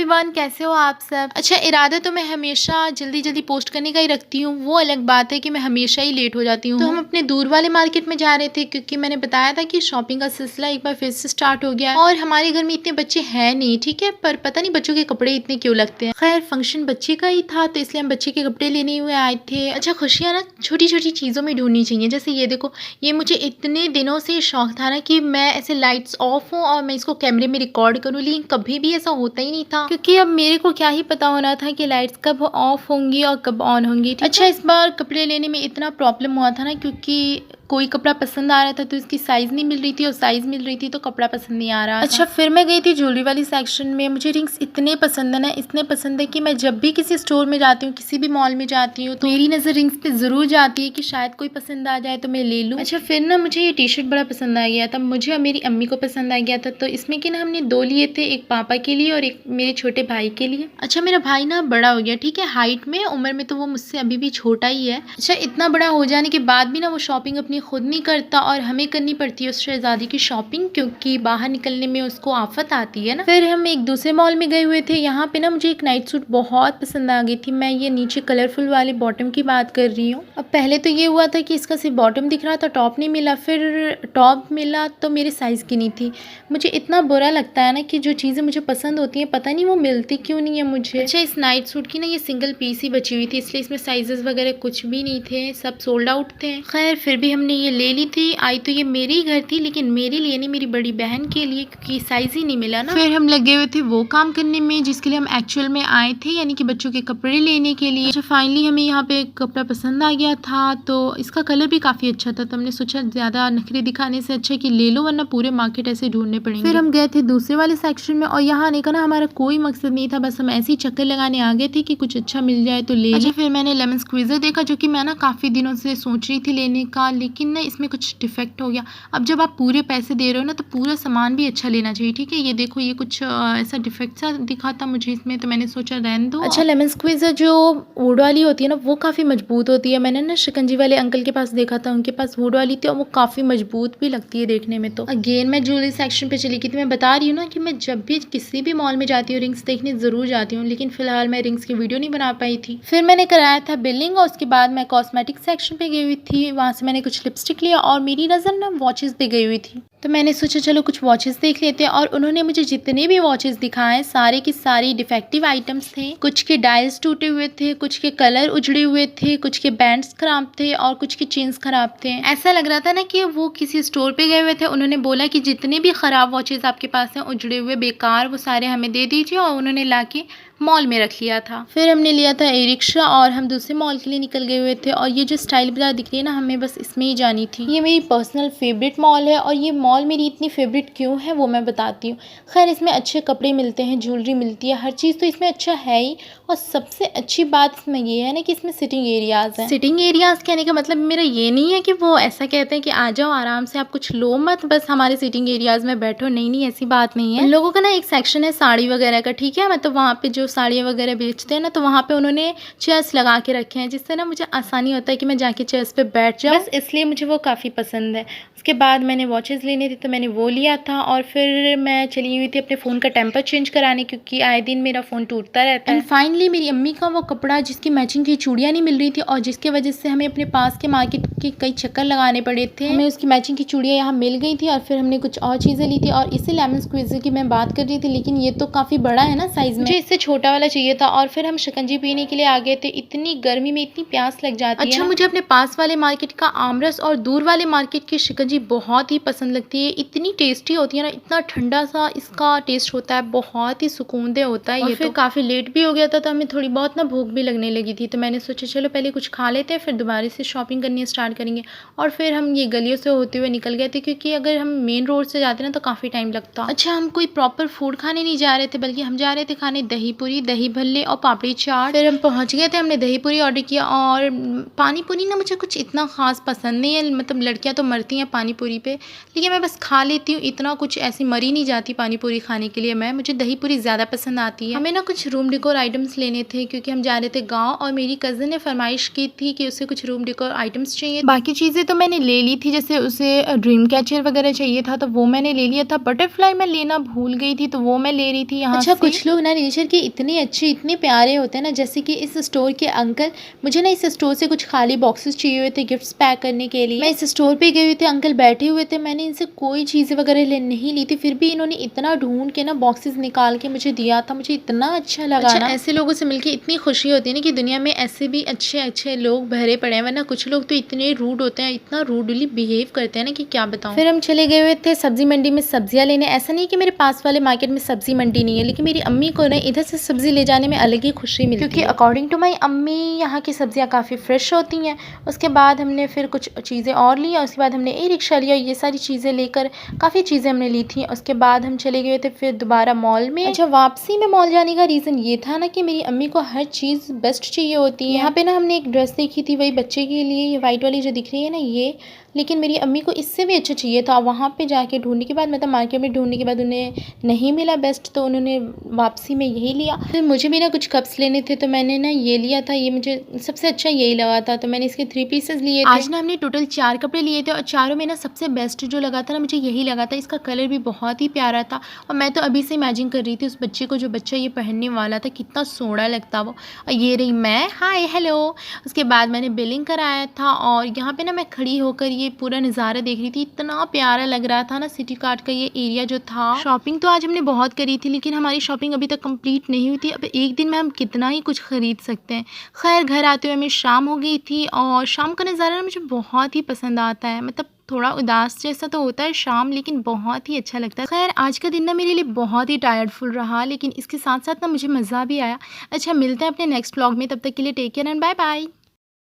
Everyone, कैसे हो आप सब। अच्छा, इरादा तो मैं हमेशा जल्दी जल्दी पोस्ट करने का ही रखती हूँ। वो अलग बात है कि मैं हमेशा ही लेट हो जाती हूँ। तो हम अपने दूर वाले मार्केट में जा रहे थे क्योंकि मैंने बताया था कि शॉपिंग का सिलसिला एक बार फिर से स्टार्ट हो गया है। और हमारे घर में इतने बच्चे हैं नहीं, ठीक है, पर पता नहीं बच्चों के कपड़े इतने क्यों लगते हैं। खैर, फंक्शन बच्चे का ही था तो इसलिए हम बच्चे के कपड़े लेने हुए आए थे। अच्छा, खुशियाँ ना छोटी छोटी चीज़ों में ढूंढनी चाहिए। जैसे ये देखो, ये मुझे इतने दिनों से शौक था ना कि मैं ऐसे लाइट्स ऑफ हो और मैं इसको कैमरे में रिकॉर्ड करूँ, लेकिन कभी भी ऐसा होता ही नहीं था क्योंकि अब मेरे को क्या ही पता होना था कि लाइट्स कब ऑफ होंगी और कब ऑन होंगी। अच्छा, इस बार कपड़े लेने में इतना प्रॉब्लम हुआ था ना क्योंकि कोई कपड़ा पसंद आ रहा था तो इसकी साइज़ नहीं मिल रही थी और साइज़ मिल रही थी तो कपड़ा पसंद नहीं आ रहा। अच्छा, फिर मैं गई थी ज्वेलरी वाली सेक्शन में। मुझे रिंग्स इतने पसंद है ना, इतने पसंद है कि मैं जब भी किसी स्टोर में जाती हूँ, किसी भी मॉल में जाती हूँ, तो मेरी नज़र रिंग्स पे ज़रूर जाती है कि शायद कोई पसंद आ जाए तो मैं ले लूँ। अच्छा, फिर ना मुझे ये टी शर्ट बड़ा पसंद आ गया था, मुझे और मेरी अम्मी को पसंद आ गया था। तो इसमें कि ना हमने 2 लिए थे, एक पापा के लिए और एक मेरे छोटे भाई के लिए। अच्छा, मेरा भाई ना बड़ा हो गया, ठीक है, हाइट में, उम्र में तो वो मुझसे अभी भी छोटा ही है। अच्छा, इतना बड़ा हो जाने के बाद भी ना वो शॉपिंग अपनी खुद नहीं करता और हमें करनी पड़ती है उस शहजादी की शॉपिंग, क्योंकि बाहर निकलने में उसको आफत आती है ना। फिर हम एक दूसरे मॉल में गए हुए थे। यहाँ पे ना मुझे एक नाइट सूट बहुत पसंद आ गई थी। मैं ये नीचे कलरफुल वाले बॉटम की बात कर रही हूँ। अब पहले तो ये हुआ था कि इसका सिर्फ बॉटम दिख रहा था, टॉप नहीं मिला। फिर टॉप मिला तो मेरे साइज़ की नहीं थी। मुझे इतना बुरा लगता है ना कि जो चीज़ें मुझे पसंद होती हैं पता नहीं वो मिलती क्यों नहीं है मुझे। अच्छा, इस नाइट सूट की ना ये सिंगल पीस ही बची हुई थी, इसलिए इसमें साइजेस वगैरह कुछ भी नहीं थे, सब सोल्ड आउट थे। खैर, फिर भी हमने ये ले ली थी। आई तो ये मेरे ही घर थी, लेकिन मेरे लिए नहीं, मेरी बड़ी बहन के लिए, क्योंकि साइज ही नहीं मिला ना। फिर हम लगे हुए थे वो काम करने में जिसके लिए हम एक्चुअल में आए थे, यानी कि बच्चों के कपड़े लेने के लिए। अच्छा, फाइनली हमें यहाँ पे कपड़ा पसंद आ गया था, तो इसका कलर भी काफी अच्छा था, तो हमने सोचा ज्यादा नखरे दिखाने से अच्छा कि ले लो, वरना पूरे मार्केट ऐसे ढूंढने पड़ेंगे। फिर हम गए थे दूसरे वाले सेक्शन में और यहाँ आने का ना हमारा कोई मकसद नहीं था, बस हम ऐसे ही चक्कर लगाने आ गए थे कि कुछ अच्छा मिल जाए तो ले। अच्छा, फिर मैंने लेमन स्क्वीजर देखा जो कि मैं ना काफी दिनों से सोच रही थी लेने का, लेकिन ना इसमें कुछ डिफेक्ट हो गया। अब जब आप पूरे पैसे दे रहे हो ना तो पूरा सामान भी अच्छा लेना चाहिए, ठीक है। ये देखो, ये कुछ ऐसा डिफेक्ट सा दिखा था मुझे इसमें, तो मैंने सोचा रहने दो। अच्छा, लेमन स्क्वीजर जो वुड वाली होती है ना वो काफ़ी मजबूत होती है। मैंने ना शिकंजी वाले अंकल के पास देखा था, उनके पास वुड वाली थी और वो काफ़ी मजबूत भी लगती है देखने में। तो अगेन मैं ज्वेलरी सेक्शन पे चली गई थी। मैं बता रही हूँ ना कि मैं जब भी किसी भी मॉल में जाती हूँ रिंग्स देखने ज़रूर जाती हूँ, लेकिन फिलहाल मैं रिंग्स की वीडियो नहीं बना पाई थी। फिर मैंने कराया था बिलिंग और उसके बाद मैं कॉस्मेटिक सेक्शन पे गई हुई थी। वहाँ से मैंने कुछ लिपस्टिक लिया और मेरी नज़र ना वॉचेस पे गई हुई थी, तो मैंने सोचा चलो कुछ वॉचेस देख लेते हैं। और उन्होंने मुझे जितने भी वॉचेस दिखाए सारे की सारी डिफेक्टिव आइटम्स थे। कुछ के डायल्स टूटे हुए थे, कुछ के कलर उजड़े हुए थे, कुछ के बैंड्स खराब थे और कुछ के चेन्स खराब थे। ऐसा लग रहा था ना कि वो किसी स्टोर पे गए हुए थे। उन्होंने बोला कि जितने भी खराब वॉचेस आपके पास हैं, उजड़े हुए, बेकार, वो सारे हमें दे दीजिए, और उन्होंने लाके मॉल में रख लिया था। फिर हमने लिया था ई रिक्शा और हम दूसरे मॉल के लिए निकल गए हुए थे। और ये जो स्टाइल बाजार दिख रही है ना, हमें बस इसमें ही जानी थी। ये मेरी पर्सनल फेवरेट मॉल है और ये मॉल मेरी इतनी फेवरेट क्यों है वो मैं बताती हूँ। खैर, इसमें अच्छे कपड़े मिलते हैं, ज्वेलरी मिलती है, हर चीज़ तो इसमें अच्छा है ही। और सबसे अच्छी बात इसमें ये है ना कि इसमें सिटिंग एरियाज हैं। सिटिंग एरियाज कहने का मतलब मेरा ये नहीं है कि वो ऐसा कहते हैं कि आ जाओ आराम से, आप कुछ लो मत, बस हमारे सिटिंग एरियाज में बैठो। नहीं, ऐसी बात नहीं है। उन लोगों का ना एक सेक्शन है साड़ी वगैरह का, ठीक है, मतलब वहाँ पे जो साड़ियाँ वगैरह बेचते हैं ना, तो वहाँ पे उन्होंने चेयर्स लगा के रखे हैं, जिससे ना मुझे आसानी होता है कि मैं जाके चेयर्स पे बैठ जाऊँ, बस इसलिए मुझे वो काफ़ी पसंद है। उसके बाद मैंने वॉचेस लेने थे तो मैंने वो लिया था और फिर मैं चली हुई थी अपने फ़ोन का टेम्पर चेंज कराने, क्योंकि आए दिन मेरा फ़ोन टूटता रहता है। एंड फाइनली मेरी अम्मी का वो कपड़ा जिसकी मैचिंग की चूड़ियाँ नहीं मिल रही थी और जिसके वजह से हमें अपने पास के मार्केट के कई चक्कर लगाने पड़े थे, हमें उसकी मैचिंग की चूड़ियाँ यहाँ मिल गई थी। और फिर हमने कुछ और चीज़ें ली थी और इसे लेमन स्क्वीज़र की मैं बात कर रही थी, लेकिन ये तो काफ़ी बड़ा है ना साइज़ में, मुझे इससे छोटा वाला चाहिए था। और फिर हम शिकंजी पीने के लिए आ गए थे। इतनी गर्मी में इतनी प्यास लग जाती है। अच्छा, मुझे अपने पास वाले मार्केट का आमरस और दूर वाले मार्केट की शिकंजी बहुत ही पसंद लगती है। इतनी टेस्टी होती है ना, इतना ठंडा सा इसका टेस्ट होता है, बहुत ही सुकूनदेह होता है। ये फिर काफ़ी लेट भी हो गया था तो हमें थोड़ी बहुत ना भूख भी लगने लगी थी, तो मैंने सोचा चलो पहले कुछ खा लेते हैं, फिर दोबारा से शॉपिंग करनी स्टार्ट करेंगे। और फिर हम ये गलियों से होते हुए निकल गए थे, क्योंकि अगर हम मेन रोड से जाते ना तो काफ़ी टाइम लगता। अच्छा, हम कोई प्रॉपर फूड खाने नहीं जा रहे थे, बल्कि हम जा रहे थे खाने दही पूरी, दही भल्ले और पापड़ी चाट। फिर हम पहुंच गए थे, हमने दही पूरी ऑर्डर किया। और पानी पूरी ना मुझे कुछ इतना खास पसंद नहीं है, मतलब लड़कियां तो मरती हैं पानी पूरी पे, लेकिन मैं बस खा लेती हूँ, इतना कुछ ऐसी मरी नहीं जाती पानी पूरी खाने के लिए। मुझे दही पूरी ज़्यादा पसंद आती है। हमें ना कुछ रूम डेकोर आइटम्स आइटम्स लेने थे क्योंकि हम जा रहे थे गांव और मेरी कज़न ने फरमाइश की थी कि उसे कुछ रूम डेकोर आइटम्स चाहिए। बाकी चीज़ें तो मैंने ले ली थी, जैसे उसे ड्रीम कैचर वगैरह चाहिए था तो वो मैंने ले लिया था। बटरफ्लाई मैं लेना भूल गई थी तो वो मैं ले रही थी यहाँ से। कुछ लोग ना नेचर के इतने अच्छे इतने प्यारे होते हैं ना, जैसे कि इस स्टोर के अंकल, मुझे ना इस स्टोर से कुछ खाली बॉक्सेस चाहिए हुए थे गिफ्ट्स पैक करने के लिए। मैं इस स्टोर पे गई हुई थी, अंकल बैठे हुए थे, मैंने इनसे कोई चीज़ें वगैरह नहीं ली थी, फिर भी इन्होंने इतना ढूंढ के ना बॉक्सेस निकाल के मुझे दिया था। मुझे इतना अच्छा लगा ना, ऐसे लोगों से मिलके इतनी खुशी होती है ना कि दुनिया में ऐसे भी अच्छे अच्छे लोग भरे पड़े हैं, वरना कुछ लोग तो इतने रूड होते हैं, इतना रूडली बिहेव करते हैं ना कि क्या बताऊं। फिर हम चले गए हुए थे सब्जी मंडी में सब्जियां लेने। ऐसा नहीं कि मेरे पास वाले मार्केट में सब्जी मंडी नहीं है, लेकिन मेरी अम्मी को ना इधर से सब्जी ले जाने में अलग ही खुशी मिलती है, क्योंकि अकॉर्डिंग टू माई अम्मी यहाँ की सब्जियाँ काफ़ी फ्रेश होती हैं। उसके बाद हमने फिर कुछ चीज़ें और ली, उसके बाद हमने ई रिक्शा लिया, ये सारी चीज़ें लेकर काफ़ी चीज़ें हमने ली थी। उसके बाद हम चले गए थे फिर दोबारा मॉल में। अच्छा, वापसी में मॉल जाने का रीज़न ये था ना कि मेरी अम्मी को हर चीज़ बेस्ट चाहिए होती है। यहाँ पे ना हमने एक ड्रेस देखी थी, वही बच्चे के लिए, ये वाइट वाली जो दिख रही है ना ये, लेकिन मेरी अम्मी को इससे भी अच्छा चाहिए था। वहाँ पे जाके ढूंढने के बाद, मतलब मार्केट में ढूंढने के बाद उन्हें नहीं मिला बेस्ट, तो उन्होंने वापसी में यही लिया। फिर मुझे भी ना कुछ कप्स लेने थे तो मैंने ना ये लिया था, ये मुझे सबसे अच्छा यही लगा था, तो मैंने इसके 3 पीसेस लिए थे। आज ना हमने टोटल 4 कपड़े लिए थे और चारों में ना सबसे बेस्ट जो लगा था ना मुझे यही लगा था। इसका कलर भी बहुत ही प्यारा था और मैं तो अभी से इमेजिन कर रही थी उस बच्चे को, जो बच्चा ये पहनने वाला था, कितना सोहना लगता वो। और ये रही मैं, हाय हेलो। उसके बाद मैंने बिलिंग कराया था और यहाँ पे ना मैं खड़ी होकर ये पूरा नज़ारा देख रही थी, इतना प्यारा लग रहा था ना सिटी कार्ट का ये एरिया जो था। शॉपिंग तो आज हमने बहुत करी थी, लेकिन हमारी शॉपिंग अभी तक कंप्लीट नहीं हुई थी। अब एक दिन में हम कितना ही कुछ खरीद सकते हैं। खैर, घर आते हुए हमें शाम हो गई थी और शाम का नज़ारा ना मुझे बहुत ही पसंद आता है। मतलब थोड़ा उदास जैसा तो होता है शाम, लेकिन बहुत ही अच्छा लगता है। खैर, आज का दिन ना मेरे लिए बहुत ही टायर्डफुल रहा, लेकिन इसके साथ साथ ना मुझे मज़ा भी आया। अच्छा, मिलते हैं अपने नेक्स्ट व्लॉग में, तब तक के लिए take care and bye bye.